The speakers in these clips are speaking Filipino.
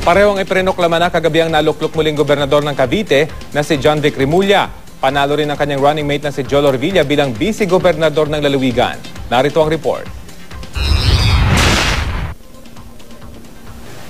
Parehong iprinoklama na kagabi ang naluklok muling gobernador ng Cavite na si John Vic Remulla. Panalo rin ang kanyang running mate na si Jolo Revilla bilang vice-gobernador ng Lalawigan. Narito ang report.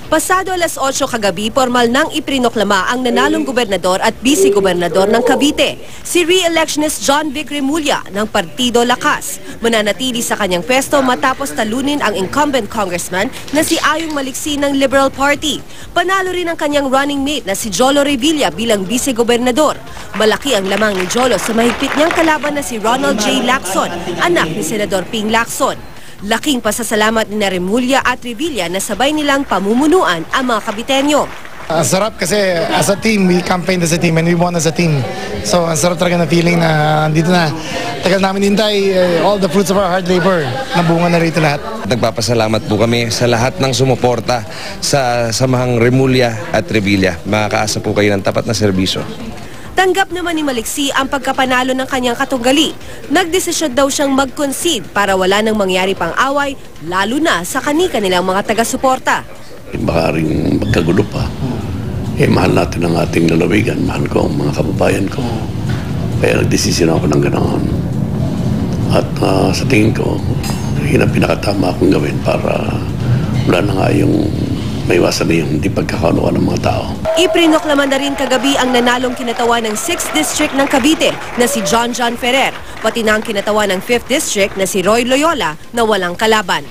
Pasado alas 8 kagabi, formal nang iprinoklama ang nanalong gobernador at vice-gobernador ng Cavite, si re-electionist John Vic Remulla ng Partido Lakas. Mananatili sa kanyang pwesto matapos talunin ang incumbent congressman na si Ayong Maliksi ng Liberal Party. Panalo rin ang kanyang running mate na si Jolo Revilla bilang vice-gobernador. Malaki ang lamang ni Jolo sa mahigpit niyang kalaban na si Ronald J. Lacson, anak ni Senador Ping Lacson. Laking pasasalamat ni Remulla at Revilla na sabay nilang pamumunuan ang mga Caviteño. Ang sarap kasi as a team, we campaigned as a team and we won as a team. So ang sarap talaga na feeling na dito na. Tagal namin hintay, all the fruits of our hard labor, nabunga na rito lahat. Nagpapasalamat po kami sa lahat ng sumuporta sa samahang Remulla at Revilla. Makakaasa po kayo ng tapat na serbisyo. Tanggap naman ni Maliksi ang pagkapanalo ng kanyang katunggali. Nagdesisyon daw siyang mag-concede para wala nang mangyari pang away, lalo na sa kanilang mga taga-suporta. Baka rin magkagulo pa. Mahal natin ang ating lalawigan, mahal ko ang mga kababayan ko. Kaya nagdesisyon ako ng ganoon. At sa tingin ko, yun ang pinakatama akong gawin para wala na nga yung maiwasan na yung hindi pagkakaunawan ng mga tao. Iprinoklaman na rin kagabi ang nanalong kinatawan ng 6th District ng Cavite na si John Ferrer, pati na ang kinatawan ng 5th District na si Roy Loyola na walang kalaban.